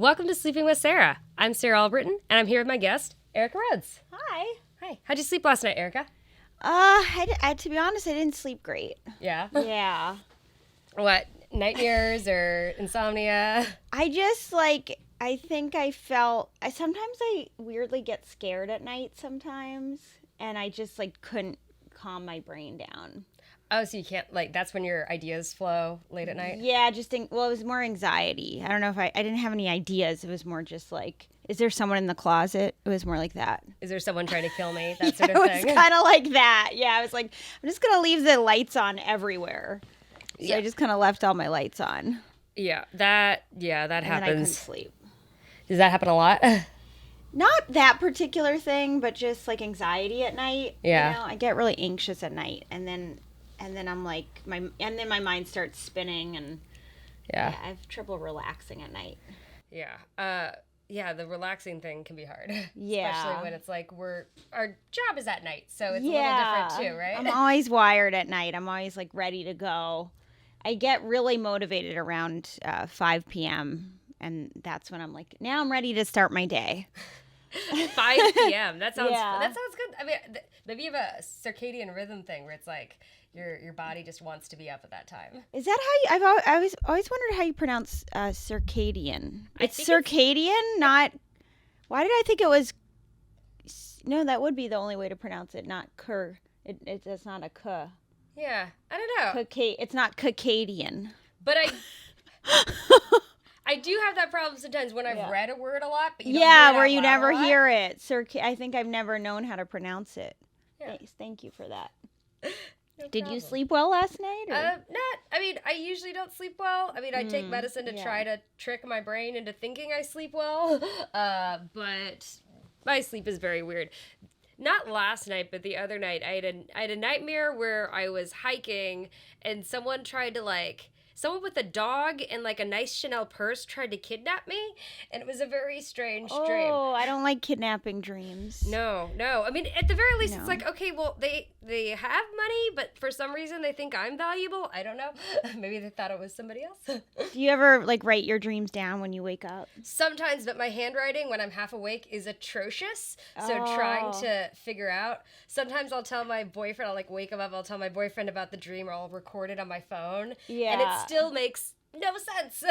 Welcome to Sleeping with Sarah. I'm Sarah Albritton, and I'm here with my guest, Erica Rhodes. Hi. Hi. How'd you sleep last night, Erica? To be honest, I didn't sleep great. Yeah? Yeah. What, nightmares or insomnia? I think I sometimes I weirdly get scared at night sometimes, and I just, couldn't calm my brain down. Oh, so you can't, that's when your ideas flow late at night? Yeah, it was more anxiety. I don't know if I didn't have any ideas. It was more just is there someone in the closet? It was more like that. Is there someone trying to kill me? That sort of thing? It was kind of like that. Yeah, I was like, I'm just going to leave the lights on everywhere. So I just kind of left all my lights on. Yeah, that happens. And I couldn't sleep. Does that happen a lot? Not that particular thing, but just anxiety at night. Yeah. You know, I get really anxious at night, and then I'm my mind starts spinning, and I have trouble relaxing at night. Yeah. The relaxing thing can be hard. Yeah. Especially when it's our job is at night, so it's a little different too, right? I'm always wired at night. I'm always ready to go. I get really motivated around 5 p.m. and that's when I'm now I'm ready to start my day. 5 p.m. That sounds good. I mean, maybe you have a circadian rhythm thing where it's your body just wants to be up at that time. Is that how you? I always wondered how you pronounce circadian. It's circadian, not. Why did I think it was? No, that would be the only way to pronounce it. Not cur. It's not a k. Yeah, I don't know. It's not Caucadian. But I do have that problem sometimes when I've read a word a lot, but you don't hear it where out you loud never a lot. hear it. I think I've never known how to pronounce it. Yeah. Thank you for that. No Did problem. you sleep well last night? I usually don't sleep well. I mean, I take medicine to try to trick my brain into thinking I sleep well, but my sleep is very weird. Not last night, but the other night, I had a nightmare where I was hiking and someone tried to someone with a dog and a nice Chanel purse tried to kidnap me, and it was a very strange dream. Oh, I don't like kidnapping dreams. No. I mean, at the very least, it's okay, well, they have money, but for some reason they think I'm valuable. I don't know. Maybe they thought it was somebody else. Do you ever write your dreams down when you wake up? Sometimes, but my handwriting when I'm half awake is atrocious. So trying to figure out. Sometimes I'll tell my boyfriend, I'll wake him up, I'll tell my boyfriend about the dream, or I'll record it on my phone. Yeah. And it still makes no sense.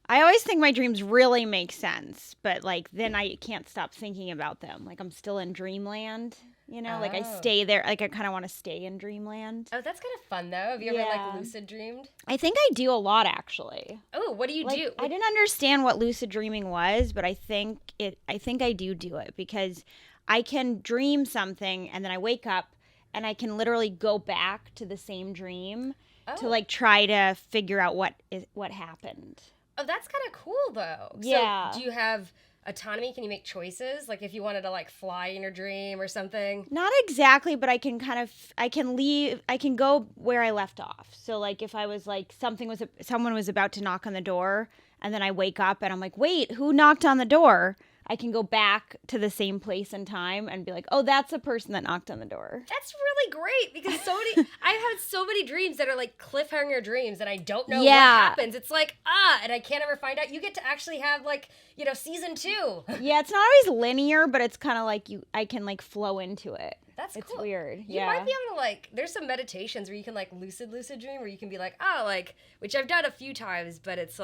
I always think my dreams really make sense, but then I can't stop thinking about them. I'm still in dreamland, I stay there. I kind of want to stay in dreamland. Oh, that's kind of fun though. Have you ever lucid dreamed? I think I do a lot actually. Oh, what do you do? I didn't understand what lucid dreaming was, but I think I do it because I can dream something and then I wake up and I can literally go back to the same dream. To try to figure out what happened. Oh, that's kind of cool though. Yeah. So do you have autonomy? Can you make choices? If you wanted to fly in your dream or something? Not exactly, but I can I can go where I left off. So if I was someone was about to knock on the door and then I wake up and I'm wait, who knocked on the door? I can go back to the same place and time and be oh, that's the person that knocked on the door. That's really great because I've had so many dreams that are cliffhanger dreams and I don't know what happens. It's and I can't ever find out. You get to actually have season 2. Yeah, it's not always linear, but it's kind of I can flow into it. That's it's cool. Weird. You might be able to there's some meditations where you can lucid dream where you can be which I've done a few times, but it's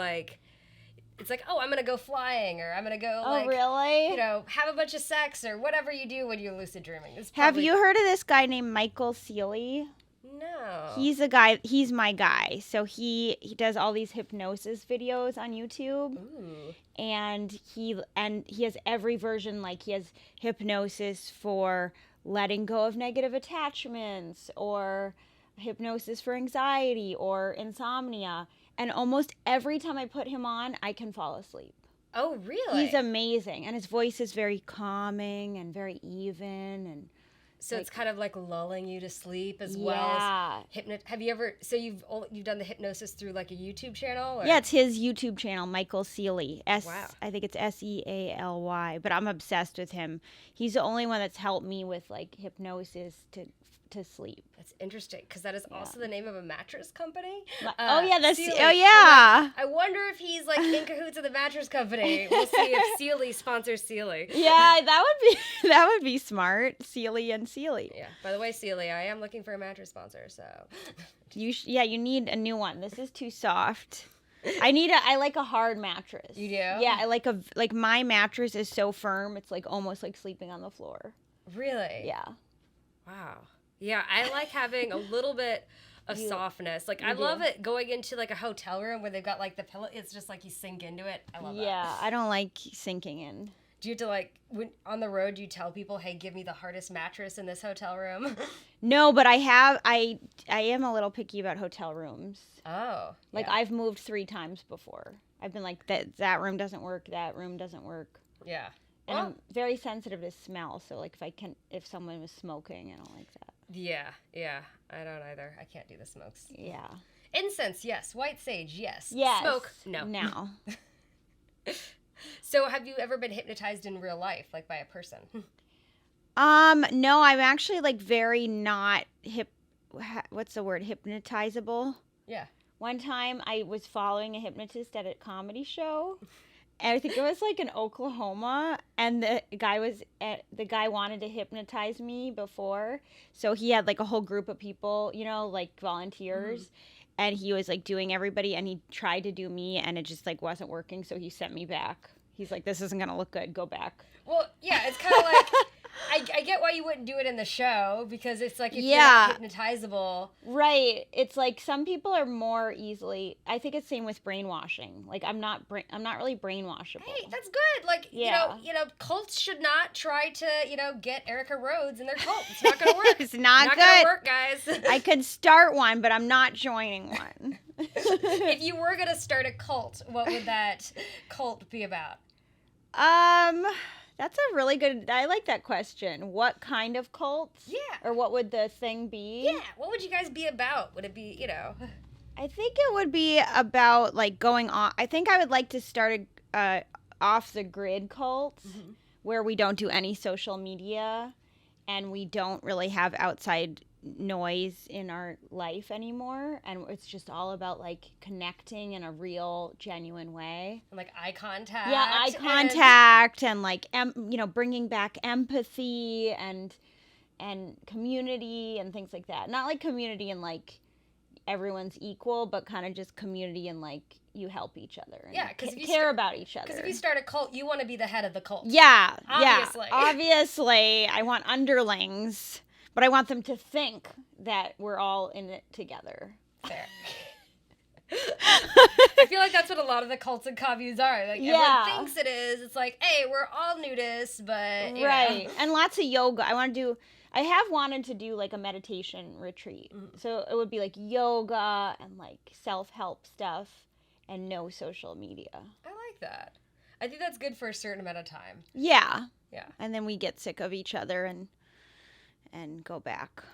oh, I'm going to go flying, or I'm going to go, oh, really? Have a bunch of sex, or whatever you do when you're lucid dreaming. Have you heard of this guy named Michael Sealey? No. He's my guy. So he does all these hypnosis videos on YouTube. Ooh. And he has every version, he has hypnosis for letting go of negative attachments, or hypnosis for anxiety, or insomnia. And almost every time I put him on, I can fall asleep. Oh, really? He's amazing. And his voice is very calming and very even. And so it's kind of lulling you to sleep as well as Have you ever, so you've done the hypnosis through a YouTube channel? Or? Yeah, it's his YouTube channel, Michael Sealey. Wow. I think it's Sealy, but I'm obsessed with him. He's the only one that's helped me with hypnosis to to sleep. That's interesting because that is also the name of a mattress company. Sealy. I wonder if he's like in cahoots with the mattress company. We'll see if Sealy sponsors Sealy. Yeah, that would be smart. Sealy and Sealy. Yeah. By the way, Sealy, I am looking for a mattress sponsor. So you need a new one. This is too soft. I like a hard mattress. You do? Yeah, I like my mattress is so firm. It's like almost like sleeping on the floor. Really? Yeah. Wow. Yeah, I like having a little bit of softness. Like, I love it going into, like, a hotel room where they've got, like, the pillow. It's just, like, you sink into it. I love that. Yeah, I don't like sinking in. Do you have to, like, on the road, do you tell people, hey, give me the hardest mattress in this hotel room? No, but I am a little picky about hotel rooms. Oh. Like, yeah. I've moved 3 times before. I've been like, that room doesn't work, that room doesn't work. Yeah. And I'm very sensitive to smell, so, like, if someone was smoking, I don't like that. Yeah, I don't either. I can't do the smokes. Yeah. Incense, yes. White sage, yes. Yes. Smoke, no. No. So have you ever been hypnotized in real life, like by a person? No, I'm actually, like, very not what's the word? Hypnotizable? Yeah. One time I was following a hypnotist at a comedy show. And I think it was like in Oklahoma, and the guy wanted to hypnotize me before, so he had like a whole group of people, like volunteers, and he was like doing everybody, and he tried to do me, and it just like wasn't working, so he sent me back. He's like, "This isn't gonna look good. Go back." Well, yeah, it's kind of like I get why you wouldn't do it in the show because it's like if you're not hypnotizable. Right. It's like some people are more easily. I think it's same with brainwashing. Like I'm not really brainwashable. Hey, that's good. Like you know, cults should not try to get Erica Rhodes in their cult. It's not gonna work. It's not good. Gonna work, guys. I could start one, but I'm not joining one. If you were gonna start a cult, what would that cult be about? That's a really good. I like that question. What kind of cult? Yeah. Or what would the thing be? Yeah. What would you guys be about? Would it be, I think it would be about like going on. I think I would like to start a off the grid cult where we don't do any social media and we don't really have outside noise in our life anymore, and it's just all about like connecting in a real genuine way, and like eye contact. Yeah, eye contact and like bringing back empathy and community and things like that. Not like community and like everyone's equal, but kind of just community and like you help each other and because if you care about each other. Because if you start a cult, you want to be the head of the cult. Yeah, obviously. Obviously, I want underlings. But I want them to think that we're all in it together. Fair. I feel like that's what a lot of the cults and communes are. Like everyone thinks it is. It's like, hey, we're all nudists, but right. And lots of yoga. I have wanted to do like a meditation retreat. So it would be like yoga and like self-help stuff and no social media. I like that. I think that's good for a certain amount of time. Yeah. Yeah. And then we get sick of each other and go back.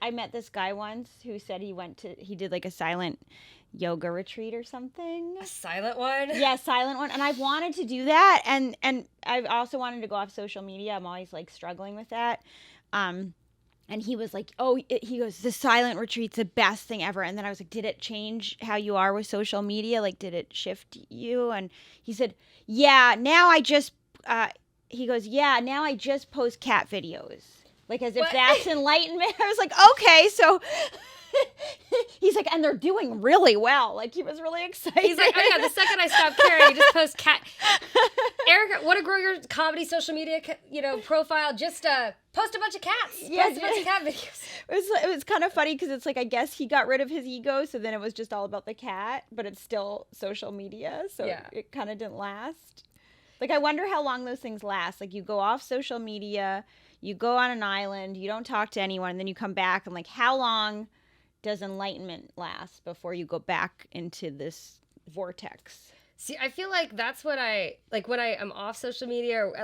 I met this guy once who said he did like a silent yoga retreat or something. A silent one? Yeah, silent one. And I've wanted to do that, and I've also wanted to go off social media. I'm always like struggling with that. And he was like, he goes, the silent retreat's the best thing ever. And then I was like, did it change how you are with social media? Like, did it shift you? And he said, yeah, now I just post cat videos. Like, as if that's enlightenment. I was like, okay, so... He's like, and they're doing really well. Like, he was really excited. He's like, oh, yeah, the second I stop caring, you just post cat... Erica, want to grow your comedy social media, profile? Just post a bunch of cats. Yeah, post a bunch of cat videos. It was kind of funny because it's like, I guess he got rid of his ego, so then it was just all about the cat, but it's still social media, so it kind of didn't last. Like, I wonder how long those things last. Like, you go off social media... You go on an island, you don't talk to anyone, and then you come back, and like, how long does enlightenment last before you go back into this vortex? See, I feel like that's what when I am off social media, or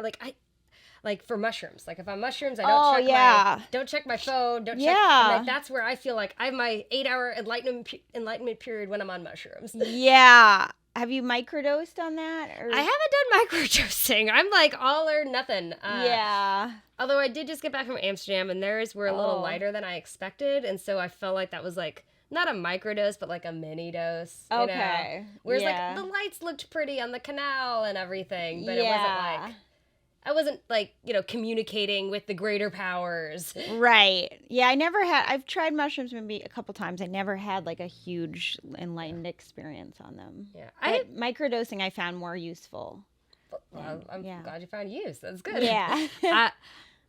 like for mushrooms. Like if I'm mushrooms, I don't check my phone, don't check. And like, that's where I feel like I have my 8-hour enlightenment period when I'm on mushrooms. Yeah. Have you microdosed on that? Or? I haven't done microdosing. I'm like all or nothing. Yeah. Although I did just get back from Amsterdam, and theirs were a little lighter than I expected, and so I felt like that was like not a microdose, but like a mini dose. You know? Whereas like the lights looked pretty on the canal and everything, but it wasn't like. I wasn't, like, you know, communicating with the greater powers. Right. Yeah, I've tried mushrooms maybe a couple times. I never had, like, a huge enlightened experience on them. Yeah. But microdosing I found more useful. Well, I'm glad you found use. That's good. Yeah.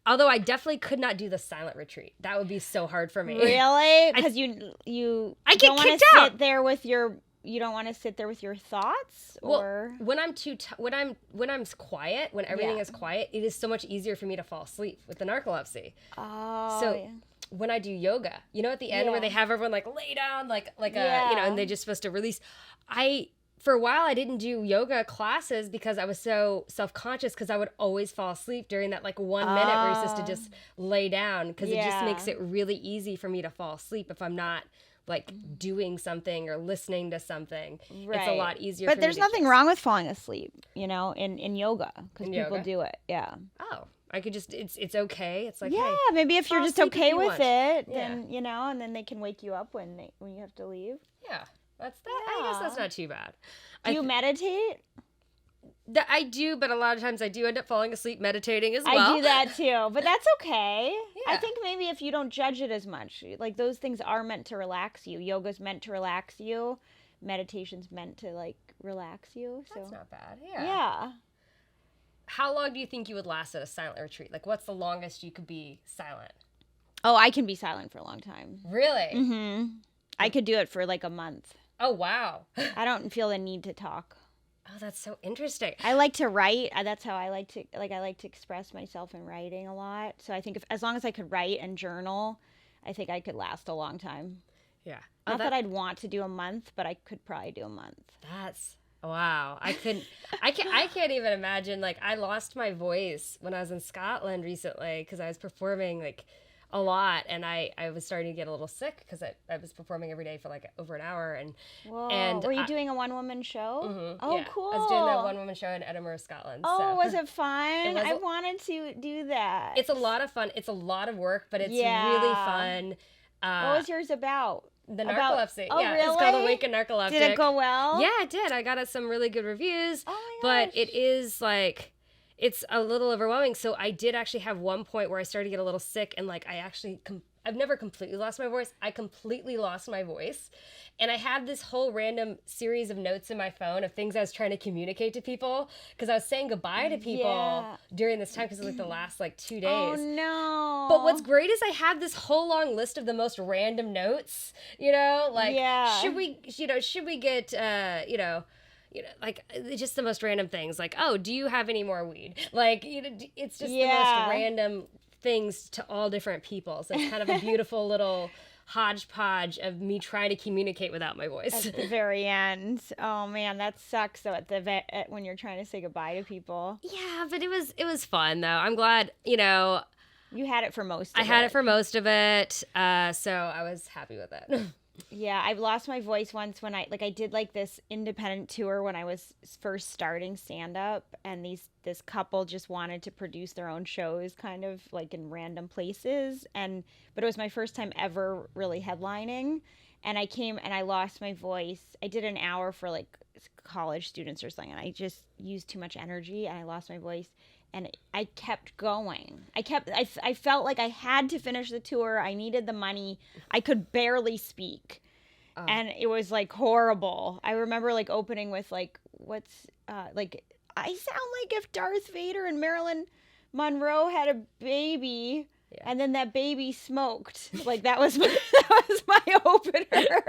Although I definitely could not do the silent retreat. That would be so hard for me. Really? Because you I don't want to sit there with your... You don't want to sit there with your thoughts, or when I'm when I'm quiet, when everything is quiet, it is so much easier for me to fall asleep with the narcolepsy. Oh, so when I do yoga, you know, at the end where they have everyone like lay down, like a you know, and they're just supposed to release. For a while I didn't do yoga classes because I was so self-conscious because I would always fall asleep during that like 1 minute where you're supposed to just lay down because it just makes it really easy for me to fall asleep if I'm not like doing something or listening to something. Right. It's a lot easier but there's nothing wrong with falling asleep, you know, in yoga because people do it. Oh, I could just it's okay. It's like, hey, maybe if you're just okay with it, then you know, and then they can wake you up when you have to leave. Yeah, that's that. I guess that's not too bad. Do you meditate? I do, but a lot of times I do end up falling asleep meditating as well. I do that too, but that's okay. Yeah. I think maybe if you don't judge it as much, like those things are meant to relax you. Yoga's meant to relax you. Meditation's meant to like relax you. So that's not bad. Yeah. Yeah. How long do you think you would last at a silent retreat? Like, what's the longest you could be silent? Oh, I can be silent for a long time. Really? Mm-hmm. I could do it for like a month. Oh, wow. I don't feel the need to talk. Oh, that's so interesting. I like to write. That's how I like to express myself in writing a lot. So I think as long as I could write and journal, I think I could last a long time. Yeah. Not that I'd want to do a month, but I could probably do a month. That's wow. I can't even imagine. Like, I lost my voice when I was in Scotland recently because I was performing like a lot, and I was starting to get a little sick because I was performing every day for like over an hour. And were you doing a one-woman show? Mm-hmm, oh, yeah. Cool. I was doing that one-woman show in Edinburgh, Scotland. Oh, was it fun? I wanted to do that. It's a lot of fun. It's a lot of work, but it's really fun. What was yours about? The narcolepsy. Oh, yeah, really? It's called Awake and Narcoleptic. Did it go well? Yeah, it did. I got some really good reviews. Oh my gosh. But it is like, it's a little overwhelming. So I did actually have one point where I started to get a little sick, and like I've never completely lost my voice. I completely lost my voice. And I had this whole random series of notes in my phone of things I was trying to communicate to people because I was saying goodbye to people during this time because it was like the last like 2 days. Oh, no. But what's great is I had this whole long list of the most random notes, you know, like should we get, like just the most random things like, oh, do you have any more weed? Like, you know, it's just the most random things to all different people. So it's kind of a beautiful little hodgepodge of me trying to communicate without my voice. At the very end. Oh man, that sucks though when you're trying to say goodbye to people. Yeah, but it was fun though. I'm glad, you know. You had it for most of it. I had it for most of it. So I was happy with it. Yeah, I've lost my voice once when I did like this independent tour when I was first starting stand-up, and this couple just wanted to produce their own shows kind of like in random places, but it was my first time ever really headlining, and I came and I lost my voice. I did an hour for like college students or something, and I just used too much energy and I lost my voice. And I kept going. I felt like I had to finish the tour. I needed the money. I could barely speak. And it was like horrible. I remember like opening with like, I sound like if Darth Vader and Marilyn Monroe had a baby. Yeah. And then that baby smoked. Like that was my opener.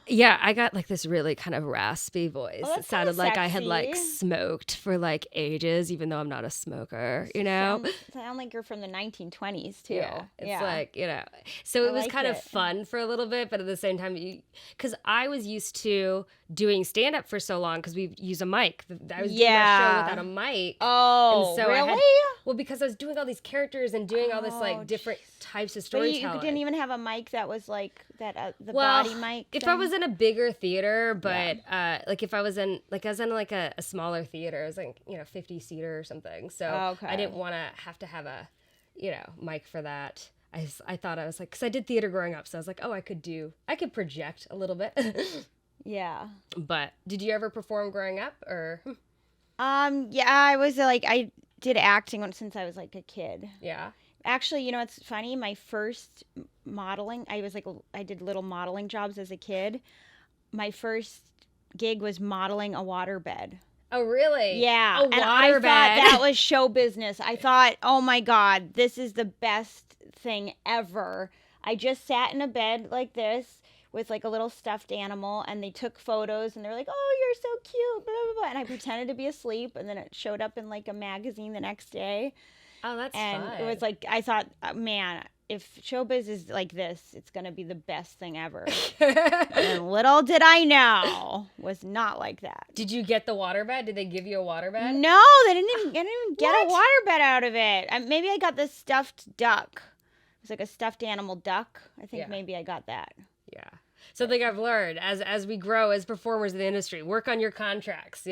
Yeah, I got like this really kind of raspy voice. Oh, it sounded like I had like smoked for like ages, even though I'm not a smoker, you know? Sound like you're from the 1920s too. Yeah, it's like, you know. So it was kind of fun for a little bit, but at the same time, because I was used to doing stand-up for so long because we use a mic. I was doing my show without a mic. Oh, and so really? Because I was doing all these characters and doing all this like different types of storytelling. But you didn't even have a mic that was like that the body mic. if I was in a bigger theater, but like if I was in like a smaller theater, it was like 50-seater or something. So I didn't want to have a mic for that. I thought I was like, because I did theater growing up, so I was like, oh, I could project a little bit. Yeah. But did you ever perform growing up or? Yeah, I was like, I did acting since I was like a kid. Yeah. Actually, it's funny. My first modeling, I did little modeling jobs as a kid. My first gig was modeling a waterbed. Oh, really? Yeah. And I thought that was show business. I thought, oh my God, this is the best thing ever. I just sat in a bed like this with like a little stuffed animal, and they took photos, and they're like, oh, you're so cute, blah, blah, blah. And I pretended to be asleep, and then it showed up in like a magazine the next day. Oh, that's fun. And it was like, I thought, man, if showbiz is like this, it's going to be the best thing ever. And little did I know, was not like that. Did you get the waterbed? Did they give you a waterbed? No, I didn't even get a waterbed out of it. Maybe I got this stuffed duck. It was like a stuffed animal duck. I think maybe I got that. Yeah. Something I've learned as we grow as performers in the industry, work on your contracts,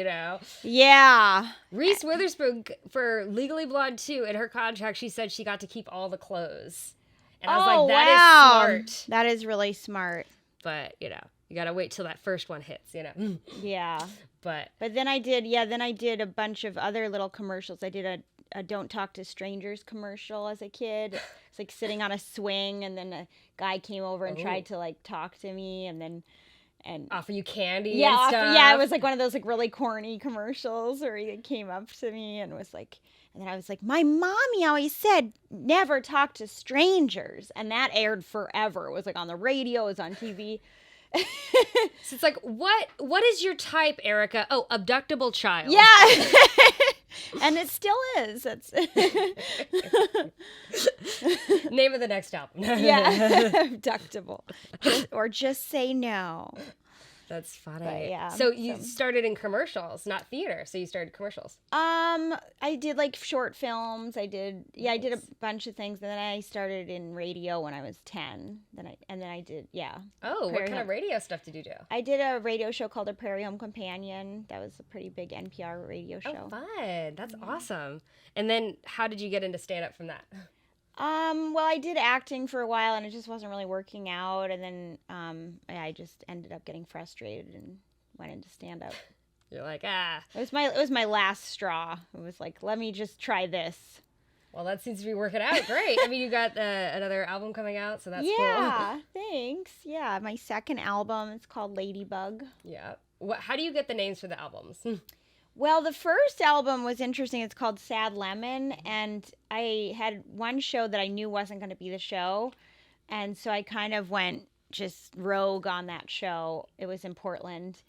Yeah. Reese Witherspoon for Legally Blonde 2, in her contract, she said she got to keep all the clothes. And I was like, that is smart. That is really smart. But, you got to wait till that first one hits, Yeah. But then I did a bunch of other little commercials. I did a Don't Talk to Strangers commercial as a kid. It's like sitting on a swing, and then a guy came over and tried to like talk to me, and offer you candy and stuff. Yeah, it was like one of those like really corny commercials where he came up to me and was like, and then I was like, my mommy always said never talk to strangers, and that aired forever. It was like on the radio, it was on TV. So it's like, what is your type, Erica? Oh, abductable child. Yeah. And it still is. That's name of the next album. Yeah. Abductable. Or just say no. That's funny. But yeah. So you started in commercials, not theater. So you started commercials. I did like short films. I did a bunch of things. And then I started in radio when I was 10. Then I did. Oh, what kind of radio stuff did you do? I did a radio show called A Prairie Home Companion. That was a pretty big NPR radio show. Oh, fun. That's awesome. And then how did you get into stand-up from that? Well, I did acting for a while, and it just wasn't really working out. And then I just ended up getting frustrated and went into stand-up. You're like, It was my last straw. It was like, let me just try this. Well, that seems to be working out great. I mean, you got another album coming out, so that's cool. Yeah, thanks. Yeah, my second album. It's called Ladybug. Yeah. How do you get the names for the albums? Well, the first album was interesting. It's called Sad Lemon, and I had one show that I knew wasn't going to be the show, and so I kind of went just rogue on that show. It was in Portland,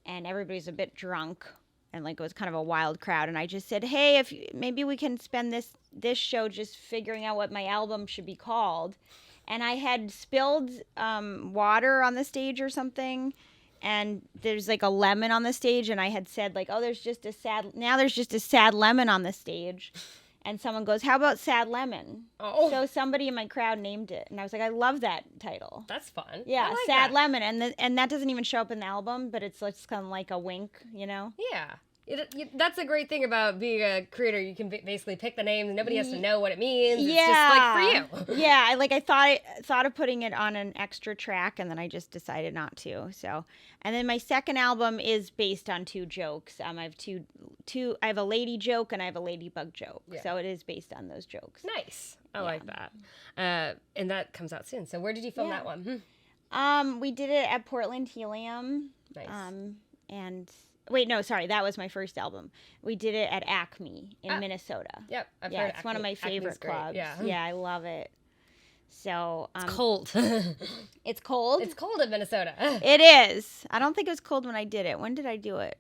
and everybody was a bit drunk, and like it was kind of a wild crowd, and I just said, hey, maybe we can spend this show just figuring out what my album should be called. And I had spilled water on the stage or something, and there's like a lemon on the stage, and I had said like, oh, there's just a sad lemon on the stage. And someone goes, how about Sad Lemon? Oh. So somebody in my crowd named it, and I was like, I love that title. That's fun. Yeah, like Sad that. Lemon, and that doesn't even show up in the album, but it's just kind of like a wink, Yeah. That's a great thing about being a creator. You can basically pick the names, and nobody has to know what it means. It's just like for you. Yeah, I thought of putting it on an extra track, and then I just decided not to. So, and then my second album is based on two jokes. I have two. I have a lady joke and I have a ladybug joke. Yeah. So it is based on those jokes. Nice. I like that. And that comes out soon. So where did you film that one? We did it at Portland Helium. Nice. Wait, no, sorry. That was my first album. We did it at Acme in Minnesota. Yep, I've heard it's one of my favorite clubs. Yeah, I love it. So it's cold. It's cold? It's cold in Minnesota. It is. I don't think it was cold when I did it. When did I do it?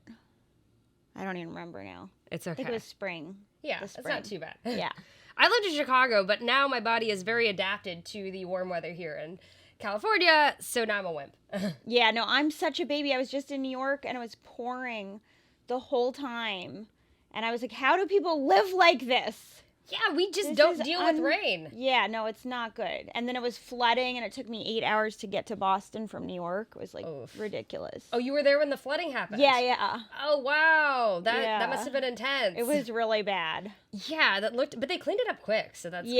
I don't even remember now. It's okay. I think it was spring. Yeah, it's not too bad. Yeah. I lived in Chicago, but now my body is very adapted to the warm weather here in California, so now I'm a wimp. Yeah, no, I'm such a baby. I was just in New York, and it was pouring the whole time. And I was like, how do people live like this? Yeah, we just don't deal with rain. Yeah, no, it's not good. And then it was flooding, and it took me 8 hours to get to Boston from New York. It was like ridiculous. Oh, you were there when the flooding happened? Yeah. Oh, wow. That must have been intense. It was really bad. Yeah, but they cleaned it up quick, so that's good.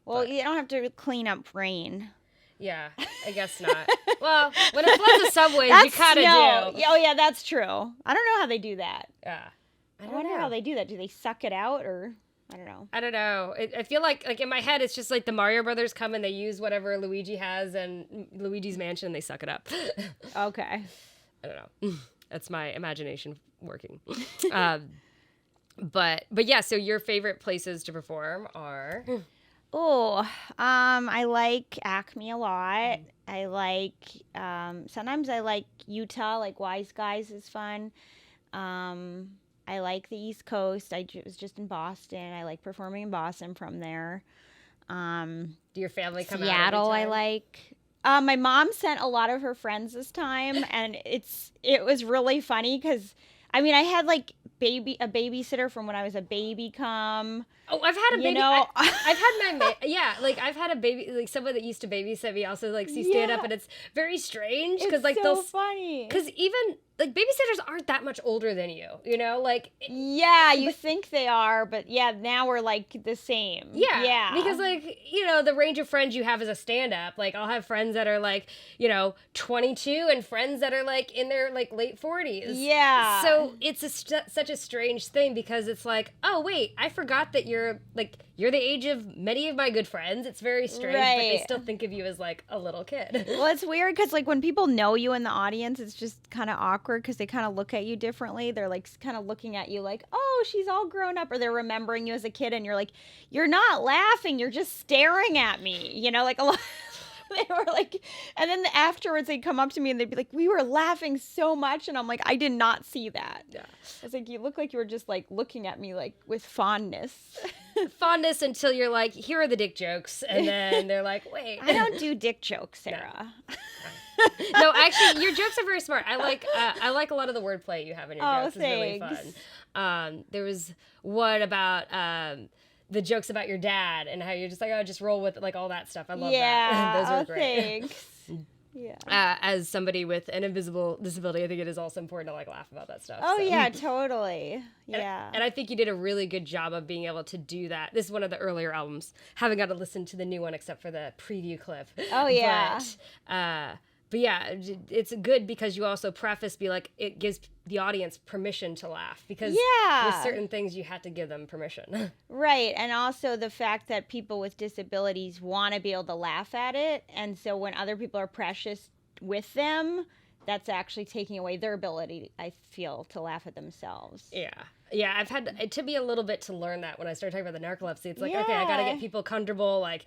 Well, But- you don't have to clean up rain. Yeah, I guess not. Well, when it floods the subways, you kind of do. Oh, yeah, that's true. I don't know how they do that. Yeah. I wonder how they do that. Do they suck it out, or I don't know. I don't know. I feel like in my head, it's just like the Mario Brothers come and they use whatever Luigi has and Luigi's Mansion and they suck it up. Okay. I don't know. That's my imagination working. But yeah, so your favorite places to perform are? I like Acme a lot. I like, sometimes I like Utah, like Wise Guys is fun. I like the East Coast. Was just in Boston. I like performing in Boston from there. Do your family come out? Seattle, I like. My mom sent a lot of her friends this time, and it was really funny because, I mean, I had like a babysitter from when I was a baby come. Oh, I've had a baby. You know? I've had I've had a baby, like someone that used to babysit me also like see stand up, and it's very strange because like so funny. Because even like babysitters aren't that much older than you, you know, like you think they are, but now we're like the same. Yeah, because like the range of friends you have as a stand up, like I'll have friends that are like 22 and friends that are like in their like late 40s. Yeah, so it's such a strange thing because it's like, oh wait, I forgot that you're the age of many of my good friends. It's very strange, but they still think of you as like a little kid. Well, it's weird because like when people know you in the audience, it's just kind of awkward because they kind of look at you differently. They're like kind of looking at you like, oh, she's all grown up, or they're remembering you as a kid, and you're like, you're not laughing, you're just staring at me. Like a lot. They were like, and then afterwards they'd come up to me and they'd be like, we were laughing so much, and I'm like, I did not see that. Yeah, I was like, you look like you were just like looking at me like with fondness. Fondness until you're like, here are the dick jokes, and then they're like, wait, I don't do dick jokes, Sarah. No, actually, your jokes are very smart. I like a lot of the wordplay you have in your jokes. Thanks. It's really fun. There was one about the jokes about your dad and how you're just like, oh, just roll with it, like all that stuff. I love that. Those are great. Thanks. Yeah. As somebody with an invisible disability, I think it is also important to like laugh about that stuff. Oh, yeah, totally. Yeah. And I think you did a really good job of being able to do that. This is one of the earlier albums. Haven't got to listen to the new one except for the preview clip. Oh, yeah. But yeah, it's good because you also be like, it gives the audience permission to laugh because with certain things you have to give them permission. Right. And also the fact that people with disabilities want to be able to laugh at it. And so when other people are precious with them, that's actually taking away their ability, I feel, to laugh at themselves. Yeah. Yeah, I've had it took me a little bit to learn that when I started talking about the narcolepsy. It's like, okay, I got to get people comfortable, like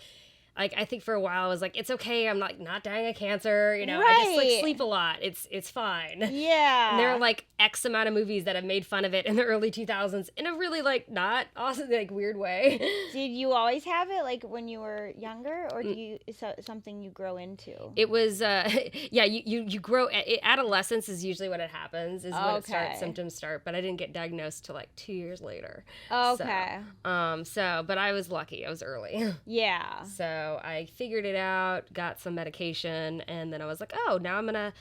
I think for a while I was like, it's okay, I'm like not dying of cancer, I just like sleep a lot. It's fine. Yeah. And there are like X amount of movies that have made fun of it in the early 2000s in a really like not awesome like weird way. Did you always have it like when you were younger, or is something you grow into? It was you grow adolescence is usually when it happens, is when symptoms start, but I didn't get diagnosed till like 2 years later. Okay. So but I was lucky. I was early. Yeah. So I figured it out, got some medication, and then I was like, oh, now I'm going to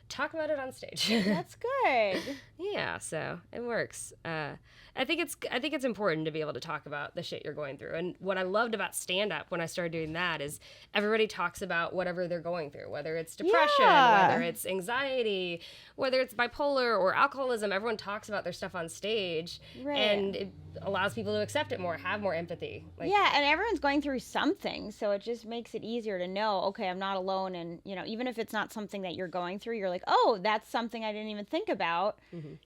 talk about it on stage. That's good. Yeah, so it works. I think it's important to be able to talk about the shit you're going through. And what I loved about stand-up when I started doing that is everybody talks about whatever they're going through, whether it's depression, whether it's anxiety, whether it's bipolar or alcoholism. Everyone talks about their stuff on stage, and it allows people to accept it more, have more empathy. And everyone's going through something, so it just makes it easier to know, okay, I'm not alone, and even if it's not something that you're going through, you're like, oh, that's something I didn't even think about,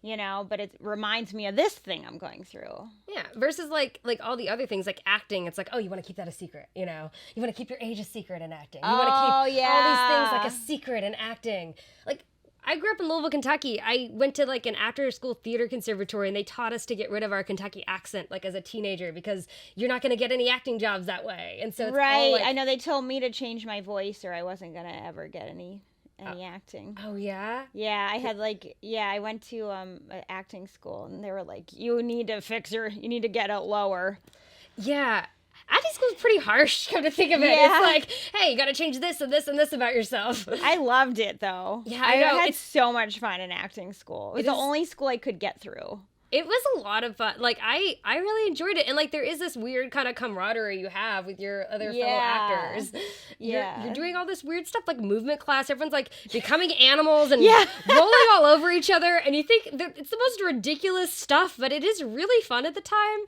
but it reminds me of this thing I'm going through. Yeah, versus like all the other things like acting, it's like, oh, you want to keep that a secret, you want to keep your age a secret in acting. You want to keep all these things like a secret in acting. Like, I grew up in Louisville, Kentucky. I went to like an after-school theater conservatory, and they taught us to get rid of our Kentucky accent like as a teenager because you're not going to get any acting jobs that way. And so it's all like, I know they told me to change my voice or I wasn't going to ever get any acting. Oh, yeah? Yeah, I had I went to acting school, and they were like, you need to get it lower. Yeah. Acting school is pretty harsh, come to think of it. Yeah. It's like, hey, you got to change this and this and this about yourself. I loved it, though. Yeah, I know. had so much fun in acting school. It was the only school I could get through. It was a lot of fun. Like, I really enjoyed it. And, like, there is this weird kind of camaraderie you have with your other fellow actors. You're doing all this weird stuff, like movement class. Everyone's, like, becoming animals and rolling all over each other. And you think it's the most ridiculous stuff, but it is really fun at the time.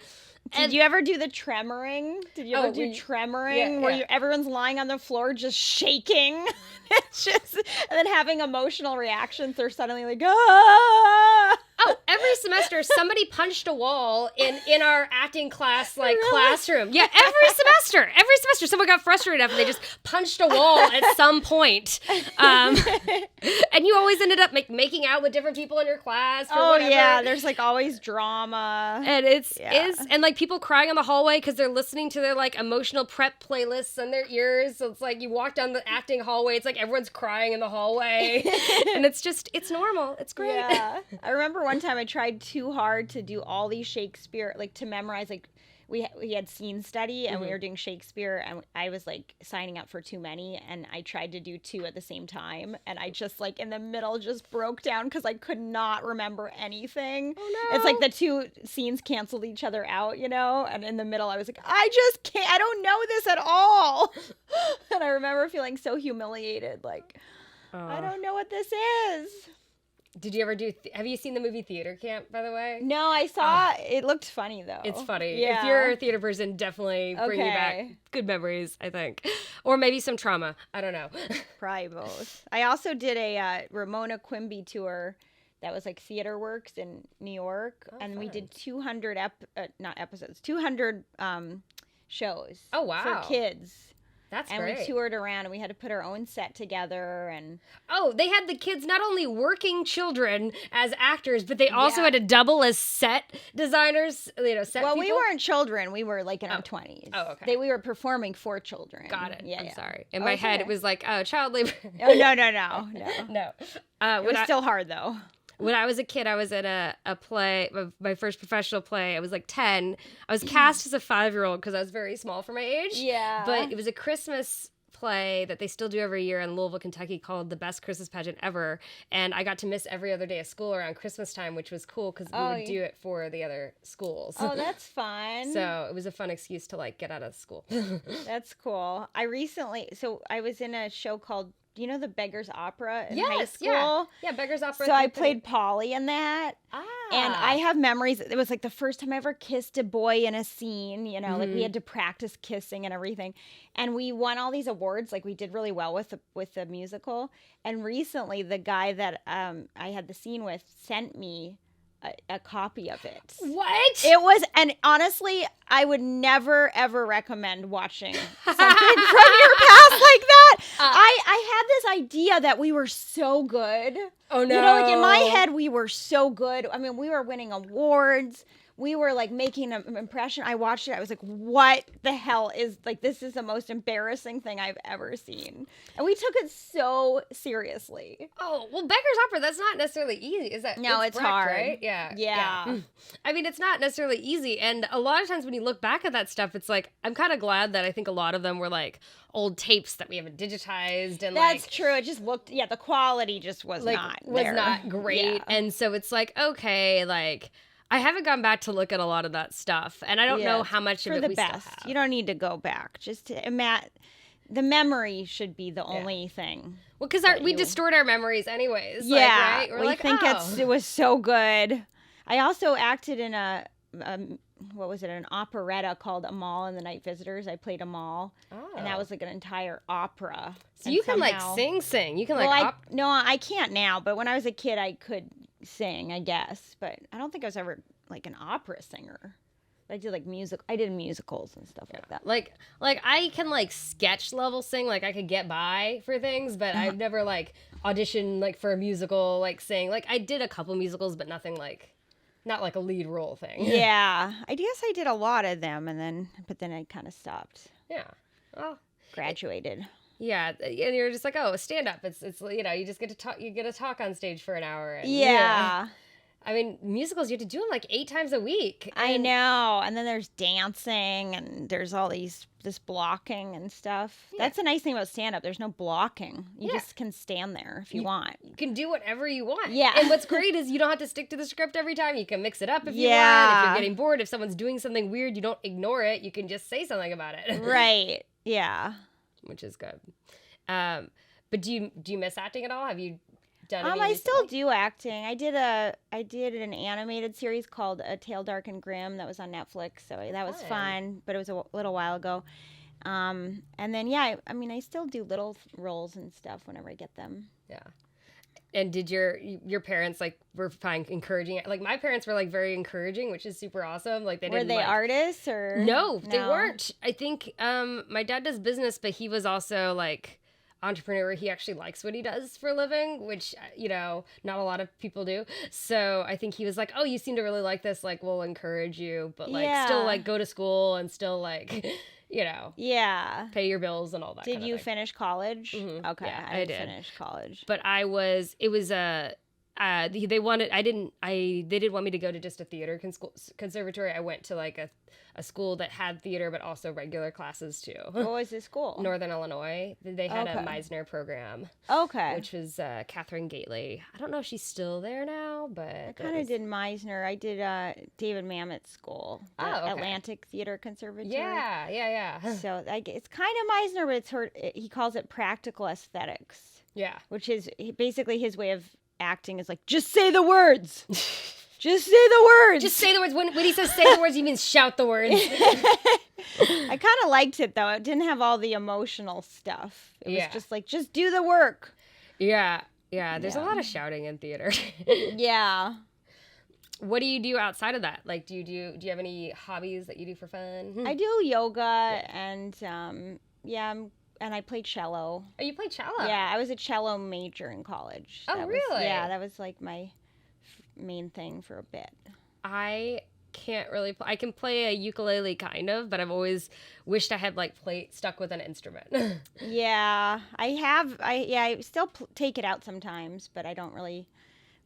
Did you ever do the tremoring? Did you ever do tremoring where everyone's lying on the floor just shaking? It's just, and then having emotional reactions. They're suddenly like, ah! Oh, every semester somebody punched a wall in our acting class classroom. Yeah, every semester someone got frustrated enough and they just punched a wall at some point. And you always ended up making out with different people in your class. Or whatever. Yeah, there's like always drama, and and like people crying on the hallway because they're listening to their like emotional prep playlists in their ears. So it's like you walk down the acting hallway, it's like everyone's crying in the hallway, and it's normal. It's great. Yeah, I remember one time I tried too hard to do all these Shakespeare, like to memorize, like we had scene study and we were doing Shakespeare and I was like signing up for too many and I tried to do 2 at the same time and I just like in the middle just broke down because I could not remember anything. Oh no. It's like the 2 scenes canceled each other out, you know, and in the middle I was like, I just can't, I don't know this at all. And I remember feeling so humiliated, like I don't know what this is. Did you ever have you seen the movie Theater Camp, by the way? No, I saw it. Looked funny, though. It's funny. Yeah. If you're a theater person, definitely bring you back good memories, I think. Or maybe some trauma. I don't know. Probably both. I also did a Ramona Quimby tour that was like Theater Works in New York. And fun. we did 200 200 shows. Oh, wow. For kids. That's and great. We toured around and we had to put our own set together and they had the kids not only working children as actors, but they also had to double as set designers, set people. We weren't children. We were like in our 20s. Oh, okay. We were performing for children. Got it. Yeah, I'm sorry. In my head, it was like, child labor. Oh, no. No. It was still hard, though. When I was a kid, I was in a play, my first professional play. I was like 10. I was cast as a 5-year-old because I was very small for my age. Yeah. But it was a Christmas play that they still do every year in Louisville, Kentucky called The Best Christmas Pageant Ever. And I got to miss every other day of school around Christmas time, which was cool because we would do it for the other schools. Oh, that's fun. So it was a fun excuse to like get out of school. That's cool. I was in a show called, the Beggar's Opera in high school. Yeah, Beggar's Opera. So I played Polly in that. And I have memories. It was like the first time I ever kissed a boy in a scene, like we had to practice kissing and everything. And we won all these awards. Like we did really well with the musical. And recently the guy that I had the scene with sent me a copy of it. What? It was, and honestly, I would never ever recommend watching something from your past like that. I had this idea that we were so good. Oh no! Like in my head, we were so good. I mean, we were winning awards. We were like making an impression. I watched it. I was like, what the hell is like, this is the most embarrassing thing I've ever seen. And we took it so seriously. Oh, well, Beggar's Opera, that's not necessarily easy. Is that? No, it's Brecht, hard. Right? Yeah. I mean, it's not necessarily easy. And a lot of times when you look back at that stuff, it's like, I'm kind of glad that I think a lot of them were like old tapes that we haven't digitized. And that's true. It just looked, the quality just was not great. Yeah. And so it's like, okay, like, I haven't gone back to look at a lot of that stuff, and I don't know how much of it we still have. You don't need to go back. Just the memory should be the only thing. Well, because we distort our memories anyways. Yeah, right? We think it was so good. I also acted in an operetta called Amal and the Night Visitors. I played Amal, and that was like an entire opera. So you can like sing. You can no, I can't now. But when I was a kid, I could sing, I guess. But I don't think I was ever like an opera singer. I did I did musicals and stuff like that. Like I can like sketch level sing. Like I could get by for things, but I've never like auditioned like for a musical like sing. Like I did a couple musicals, but nothing like. Not like a lead role thing. Yeah. I guess I did a lot of them but then I kind of stopped. Yeah. Well, graduated. Yeah. And you're just like, oh, stand up. It's you just get to talk. You get to talk on stage for an hour. And, yeah. I mean, musicals, you have to do them like 8 times a week. I know. And then there's dancing and there's all this blocking and stuff. Yeah. That's the nice thing about stand-up. There's no blocking. You just can stand there if you want. You can do whatever you want. Yeah. And what's great is you don't have to stick to the script every time. You can mix it up if you want. If you're getting bored, if someone's doing something weird, you don't ignore it. You can just say something about it. Right. Yeah. Which is good. But do you miss acting at all? Have you done any I recently? still do acting. I did an animated series called A Tale Dark and Grim that was on Netflix. So that was fun, but it was a little while ago. And then I mean I still do little roles and stuff whenever I get them. Yeah. And did your parents like were fine encouraging? Like my parents were like very encouraging, which is super awesome. Like they didn't. Were they artists or no, they weren't. I think my dad does business, but he was also like entrepreneur. He actually likes what he does for a living, which not a lot of people do. So I think he was like, oh, you seem to really like this, like we'll encourage you, but like still like go to school and still like pay your bills and all that. Did you finish college? Mm-hmm. Okay. Yeah, I did finish college, but they didn't want me to go to just a theater conservatory. I went to like a school that had theater, but also regular classes too. What was the school? Northern Illinois. They had a Meisner program. Okay. Which was Catherine Gately. I don't know if she's still there now, but I kind of did Meisner. I did David Mamet's school, Atlantic Theater Conservatory. Yeah. So it's kind of Meisner, but he calls it practical aesthetics. Yeah. Which is basically his way of acting is like, just say the words. Just say the words. Just say the words. When he says say the words, he means shout the words. I kind of liked it, though. It didn't have all the emotional stuff. It was just like, just do the work. Yeah. There's a lot of shouting in theater. Yeah. What do you do outside of that? Like, do you have any hobbies that you do for fun? I do yoga and and I played cello. Oh, you played cello? Yeah, I was a cello major in college. Oh, really? That was like my main thing for a bit. I can't really play. I can play a ukulele kind of, but I've always wished I had like stuck with an instrument. Yeah, I have. I still take it out sometimes, but I don't really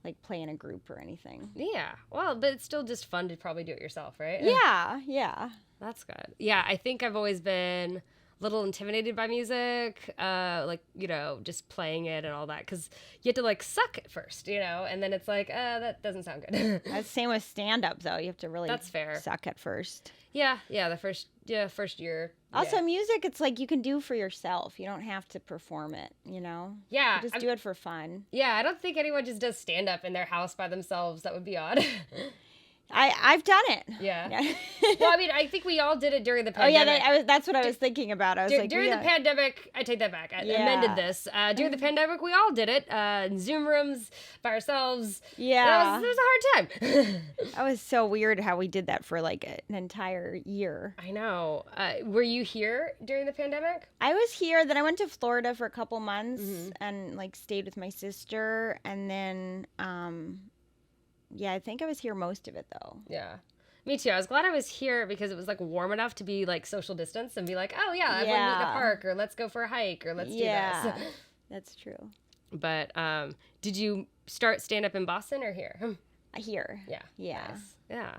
like play in a group or anything. Yeah, well, but it's still just fun to probably do it yourself, right? Yeah. That's good. Yeah, I think I've always been little intimidated by music, just playing it and all that, because you have to like suck at first, and then it's like, that doesn't sound good. That's the same with stand-up, though. You have to really That's fair. Suck at first. Yeah, the first year. Also, music, it's like you can do for yourself. You don't have to perform it, Yeah. You just do it for fun. Yeah, I don't think anyone just does stand-up in their house by themselves. That would be odd. I've done it. Yeah. Well, I mean, I think we all did it during the pandemic. Oh, yeah, that's what I was thinking about. I was like, during the pandemic, I take that back. I amended this. During the pandemic, we all did it in Zoom rooms by ourselves. Yeah. It was a hard time. That was so weird how we did that for like an entire year. I know. Were you here during the pandemic? I was here. Then I went to Florida for a couple months and like stayed with my sister. And then, I think I was here most of it, though. Yeah. Me too. I was glad I was here because it was like warm enough to be like social distance and be like, oh yeah, everyone meet in a park, or let's go for a hike, or let's do this. That's true. But did you start stand up in Boston or here? Here. Yeah. Nice. Yeah.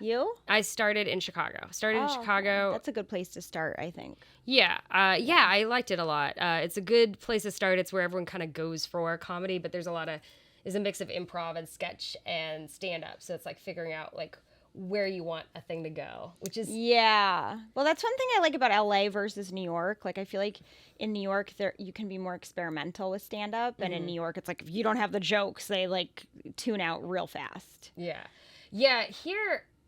You? I started in Chicago. In Chicago. That's a good place to start, I think. Yeah. I liked it a lot. It's a good place to start. It's where everyone kind of goes for comedy, but there's a mix of improv and sketch and stand-up. So it's like figuring out like where you want a thing to go, which is... Yeah. Well, that's one thing I like about LA versus New York. Like, I feel like in New York, you can be more experimental with stand-up. And in New York, it's like, if you don't have the jokes, they like tune out real fast. Yeah.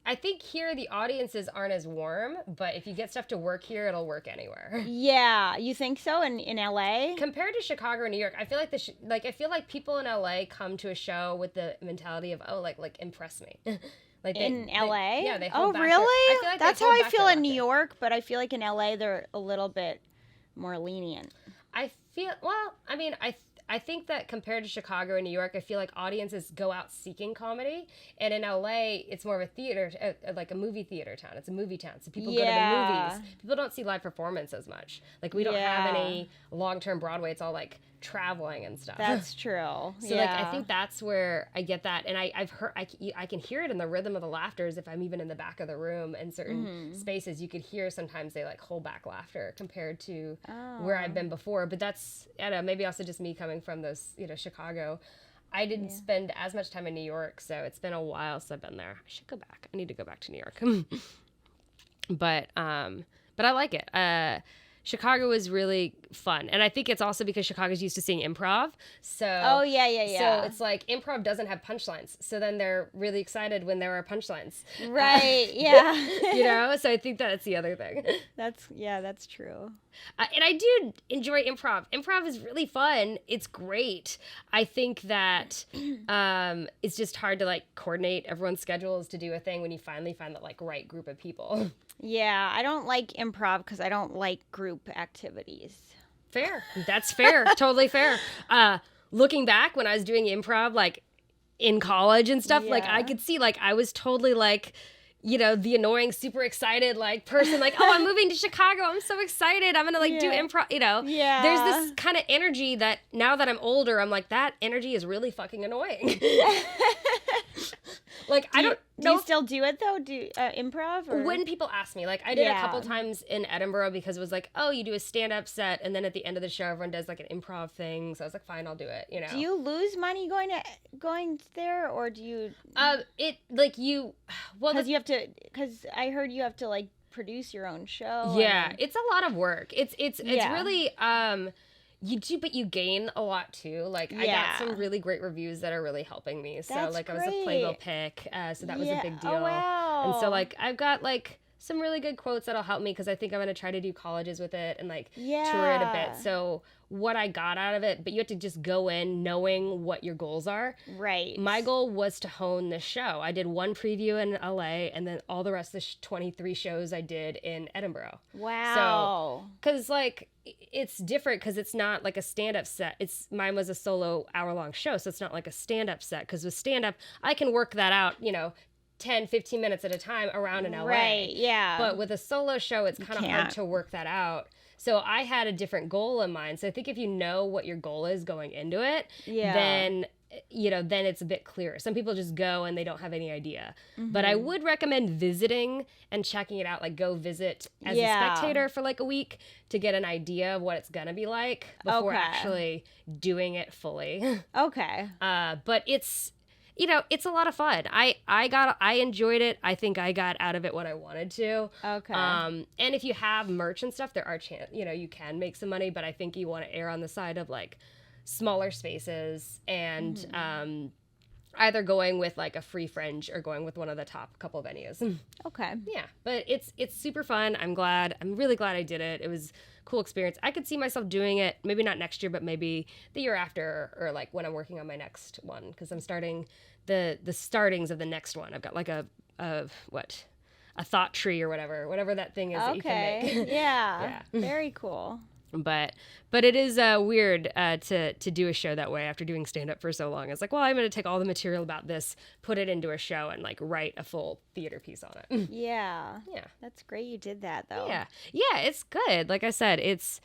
I think here the audiences aren't as warm, but if you get stuff to work here, it'll work anywhere. Yeah, you think so in LA? Compared to Chicago or New York, I feel like people in LA come to a show with the mentality of like impress me. Like in LA? They hold back. Really? Like that's how I feel in New York, but I feel like in LA they're a little bit more lenient. I think that compared to Chicago and New York, I feel like audiences go out seeking comedy. And in LA, it's more of a theater, like a movie theater town. It's a movie town. So people go to the movies. People don't see live performance as much. Like, we don't have any long-term Broadway. It's all like traveling and stuff. That's true. So like I think that's where I get that, and I've heard I can hear it in the rhythm of the laughters if I'm even in the back of the room in certain spaces. You could hear sometimes they like hold back laughter compared to where I've been before. But that's, I don't know, maybe also just me coming from those, Chicago. I didn't spend as much time in New York, so it's been a while since I've been there. I should go back. I need to go back to New York. But I like it. Chicago was really fun. And I think it's also because Chicago's used to seeing improv. So So it's like improv doesn't have punchlines. So then they're really excited when there are punchlines. Right. Yeah. So I think that's the other thing. That's true. And I do enjoy improv. Improv is really fun. It's great. I think that it's just hard to like coordinate everyone's schedules to do a thing when you finally find that like right group of people. Yeah, I don't like improv because I don't like group activities. Fair. That's fair. Totally fair. Looking back when I was doing improv, like in college and stuff, like I could see like I was totally like, the annoying, super excited like person, like, oh, I'm moving to Chicago. I'm so excited. I'm going to like do improv, Yeah. There's this kind of energy that now that I'm older, I'm like, that energy is really fucking annoying. Like, I don't know. Do you still do it though? Do improv? Or? When people ask me, like I did a couple times in Edinburgh because it was like, oh, you do a stand-up set, and then at the end of the show, everyone does like an improv thing. So I was like, fine, I'll do it. Do you lose money going there, or do you? Because you have to. Because I heard you have to like produce your own show. Yeah, it's a lot of work. It's really you do, but you gain a lot too. Like I got some really great reviews that are really helping me. So That's like great. I was a Playbill pick, so that was a big deal. Oh, wow. And so like I've got like some really good quotes that'll help me because I think I'm gonna try to do colleges with it and like tour it a bit. So what I got out of it, but you have to just go in knowing what your goals are. Right. My goal was to hone this show. I did one preview in LA, and then all the rest of the 23 shows I did in Edinburgh. Wow. So, because like it's different because it's not like a stand-up set. Mine was a solo hour-long show, so it's not like a stand-up set. Because with stand-up, I can work that out, 10, 15 minutes at a time around in LA. Right, yeah. But with a solo show, it's kind of hard to work that out. So I had a different goal in mind. So I think if you know what your goal is going into it, then it's a bit clearer. Some people just go and they don't have any idea. Mm-hmm. But I would recommend visiting and checking it out. Like go visit as a spectator for like a week to get an idea of what it's going to be like before actually doing it fully. Okay. But it's a lot of fun. I enjoyed it. I think I got out of it what I wanted to. Okay. And if you have merch and stuff, there are you can make some money, but I think you want to err on the side of like smaller spaces and either going with like a free fringe or going with one of the top couple venues. Okay. Yeah, but it's super fun. I'm really glad I did it. It was a cool experience. I could see myself doing it, maybe not next year, but maybe the year after, or like when I'm working on my next one, because I'm starting the startings of the next one. I've got like a thought tree or whatever that thing is that you can make. Yeah. Very cool. But it is weird to do a show that way after doing stand-up for so long. It's like, well, I'm going to take all the material about this, put it into a show, and like write a full theater piece on it. Yeah. That's great you did that, though. Yeah, it's good. Like I said, it's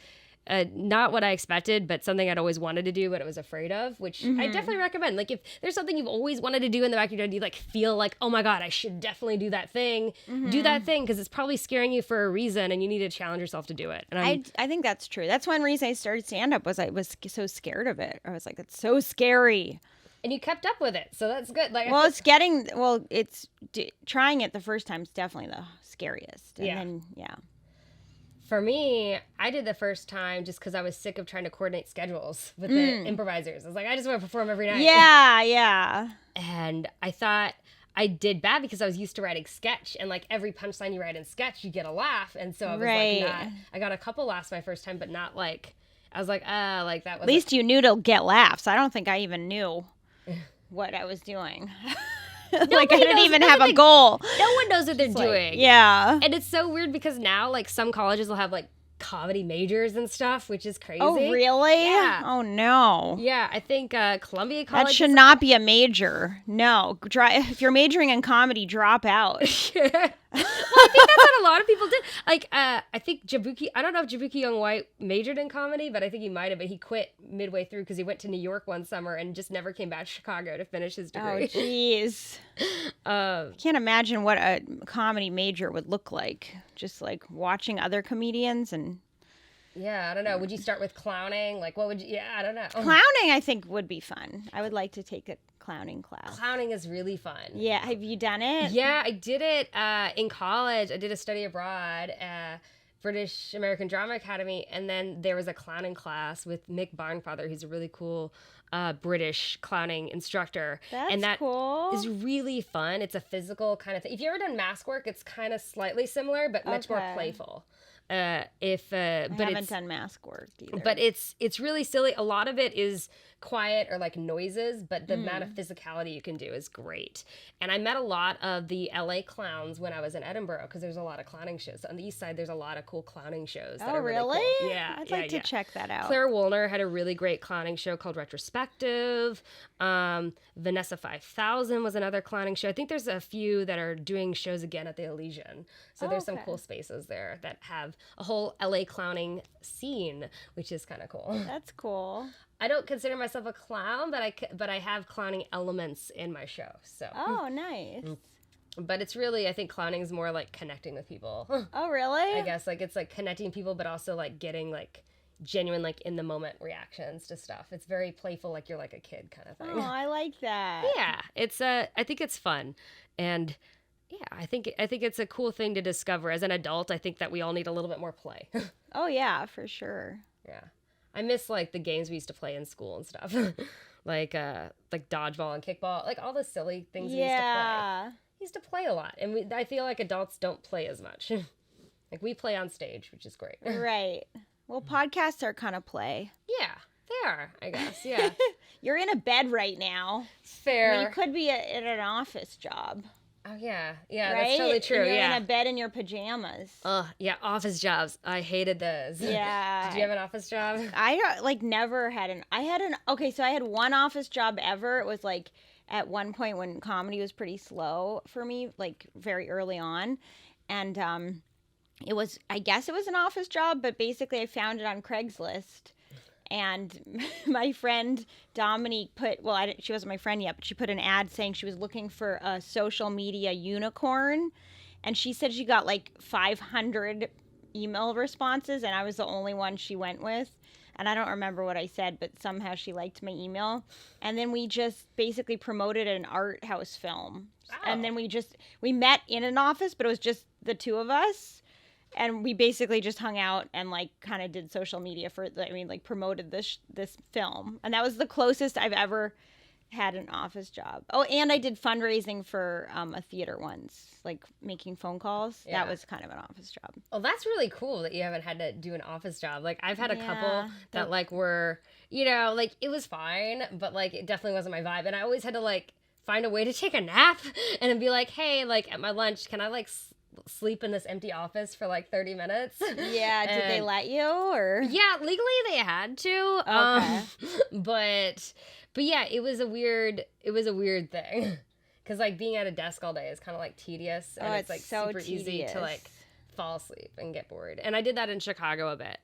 not what I expected, but something I'd always wanted to do, but I was afraid of, which I definitely recommend. Like if there's something you've always wanted to do in the back of your head, you like feel like, oh my God, I should definitely do that thing. Do that thing because it's probably scaring you for a reason and you need to challenge yourself to do it. And I think that's true. That's one reason I started stand-up was I was so scared of it. I was like, it's so scary. And you kept up with it, so that's good. Like, trying it the first time is definitely the scariest. And then, For me, I did the first time just because I was sick of trying to coordinate schedules with the improvisers. I was like, I just want to perform every night. Yeah. And I thought I did bad because I was used to writing sketch. And like every punchline you write in sketch, you get a laugh. And so I was like, I got a couple laughs my first time, but not like, I was like, like that was. At least you knew to get laughs. I don't think I even knew what I was doing. Like I didn't even have a goal. No one knows what they're doing. Yeah. And it's so weird because now like some colleges will have like comedy majors and stuff, which is crazy. Oh, really? Yeah. Oh, no. Yeah, I think Columbia College. That should not be a major. No. If you're majoring in comedy, drop out. I think that's what a lot of people did. Like, I think I don't know if Jabuki Young White majored in comedy, but I think he might have, but he quit midway through because he went to New York one summer and just never came back to Chicago to finish his degree. Oh, jeez. I can't imagine what a comedy major would look like. Just like watching other comedians and... Yeah, I don't know. Would you start with clowning? Like, what would you... Yeah, I don't know. Clowning, I think, would be fun. I would like to take a clowning class. Clowning is really fun. Yeah, have you done it? Yeah, I did it in college. I did a study abroad, British American Drama Academy, and then there was a clowning class with Mick Barnfather. He's a really cool British clowning instructor. That's cool. Is really fun. It's a physical kind of thing. If you ever done mask work, it's kind of slightly similar, but much more playful. I haven't done mask work either. But it's really silly. A lot of it is quiet or like noises, but the amount of physicality you can do is great. And I met a lot of the LA clowns when I was in Edinburgh because there's a lot of cloowning shows. On the East Side, there's a lot of cool clowning shows. That are really cool. Yeah. I'd like to check that out. Claire Woolner had a really great clowning show called Retrospective. Vanessa 5000 was another clowning show. I think there's a few that are doing shows again at the Elysian. So there's some cool spaces there that have a whole LA clowning scene, which is kind of cool. That's cool. I don't consider myself a clown, but I have clowning elements in my show. So. Oh, nice. But it's really, I think clowning is more like connecting with people. Oh, really? I guess like it's like connecting people, but also like getting like genuine like in the moment reactions to stuff. It's very playful, like you're like a kid kind of thing. Oh, I like that. Yeah, it's I think it's fun, and yeah, I think it's a cool thing to discover as an adult. I think that we all need a little bit more play. Oh yeah, for sure. Yeah. I miss like the games we used to play in school and stuff, like dodgeball and kickball, like all the silly things we used to play. We used to play a lot, and I feel like adults don't play as much. Like we play on stage, which is great. Right. Well, podcasts are kind of play. Yeah, they are. I guess. Yeah. You're in a bed right now. Fair. I mean, you could be at an office job. Oh, yeah. Yeah, right? That's totally true. And you're in a bed in your pajamas. Oh, yeah, office jobs. I hated those. Yeah. Did you have an office job? I, never had I had one office job ever. It was, at one point when comedy was pretty slow for me, very early on. And I guess it was an office job, but basically I found it on Craigslist. And my friend Dominique she wasn't my friend yet, but she put an ad saying she was looking for a social media unicorn. And she said she got 500 email responses, and I was the only one she went with. And I don't remember what I said, but somehow she liked my email. And then we just basically promoted an art house film. Oh. And then we met in an office, but it was just the two of us. And we basically just hung out and kind of did social media promoted this film. And that was the closest I've ever had an office job. Oh, and I did fundraising for a theater once, making phone calls. Yeah. That was kind of an office job. Oh, that's really cool that you haven't had to do an office job. I've had a couple that were, it was fine, but it definitely wasn't my vibe. And I always had to find a way to take a nap and then be like, hey, at my lunch, can I sleep in this empty office for 30 minutes. Yeah, did they let you or? Yeah, legally they had to. Okay. But yeah, it was a weird thing. Cuz being at a desk all day is kind of tedious, and it's so super tedious. Easy to fall asleep and get bored. And I did that in Chicago a bit.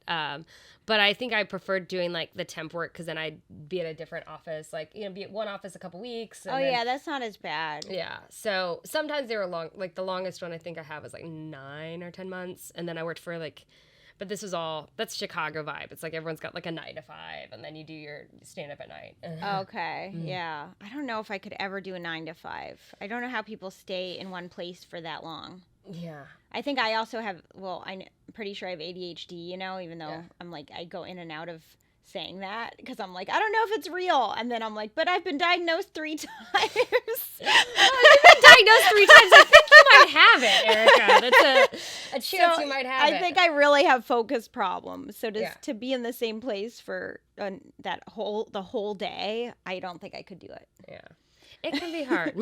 But I think I preferred doing the temp work because then I'd be at a different office, be at one office a couple weeks. And yeah, that's not as bad. Yeah. So sometimes they were long, the longest one I think I have was 9 or 10 months. And then I worked for but this was that's Chicago vibe. It's everyone's got a 9 to 5 and then you do your stand up at night. Okay. Yeah. I don't know if I could ever do a 9 to 5. I don't know how people stay in one place for that long. Yeah. I think I also have, I'm pretty sure I have ADHD, even though I'm I go in and out of saying that because I'm I don't know if it's real. And then I'm but I've been diagnosed 3 times. Oh, you've been diagnosed 3 times. I think you might have it, Erica. That's a chance you might have it. I think I really have focus problems. So to be in the same place for the whole day, I don't think I could do it. Yeah. It can be hard.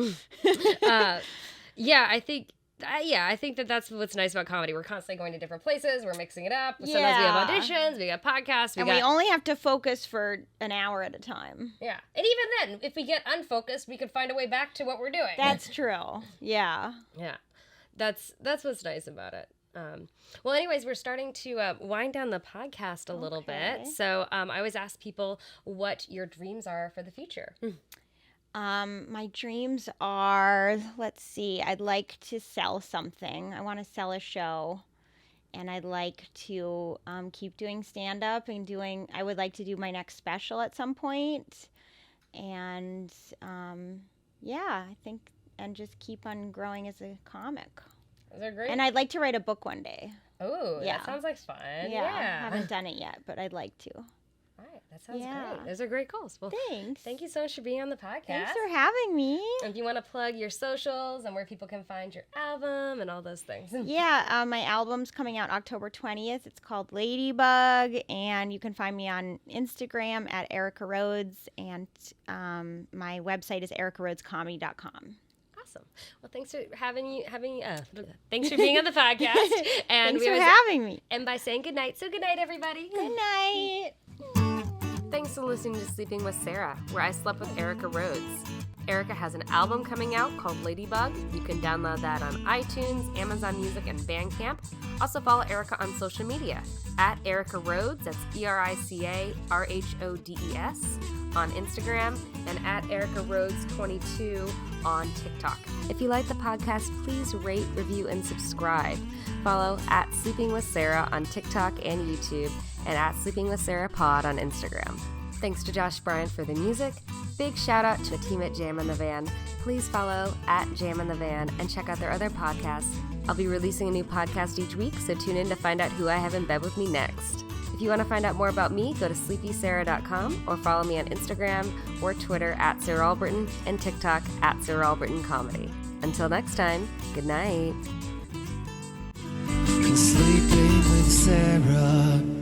Yeah, I think... I think that's what's nice about comedy. We're constantly going to different places. We're mixing it up. Sometimes we have auditions. We got podcasts. We only have to focus for an hour at a time. Yeah. And even then, if we get unfocused, we can find a way back to what we're doing. That's true. Yeah. Yeah. that's what's nice about it. Well, anyways, we're starting to wind down the podcast a little bit. So I always ask people what your dreams are for the future. My dreams are, let's see, I'd like to sell something. I want to sell a show. And I'd like to keep doing stand-up and I would like to do my next special at some point. And I think, and just keep on growing as a comic. Those are great. And I'd like to write a book one day. Oh, yeah. That sounds like fun. Yeah. I haven't done it yet, but I'd like to. All right. That sounds great. Those are great goals. Well, thanks. Thank you so much for being on the podcast. Thanks for having me. If you want to plug your socials and where people can find your album and all those things. Yeah, my album's coming out October 20th. It's called Ladybug, and you can find me on Instagram at Erica Rhodes, and my website is ericarhodescomedy.com. Awesome. Well, thanks for thanks for being on the podcast. And thanks for having me. And by saying good night. So good night, everybody. Good night. Thanks for listening to Sleeping with Sarah, where I slept with Erica Rhodes. Erica has an album coming out called Ladybug. You can download that on iTunes, Amazon Music, and Bandcamp. Also follow Erica on social media at Erica Rhodes, that's ERICA RHODES, on Instagram, and at Erica Rhodes 22 on TikTok. If you like the podcast, please rate, review, and subscribe. Follow at Sleeping with Sarah on TikTok and YouTube, and at Sleeping with Sarah Pod on Instagram. Thanks to Josh Bryan for the music. Big shout out to a team at Jam in the Van. Please follow at Jam in the Van and check out their other podcasts. I'll be releasing a new podcast each week, so tune in to find out who I have in bed with me next. If you want to find out more about me, go to sleepysarah.com or follow me on Instagram or Twitter at Sarah Albritton and TikTok at Sarah Albritton Comedy. Until next time, good night. Sleeping with Sarah.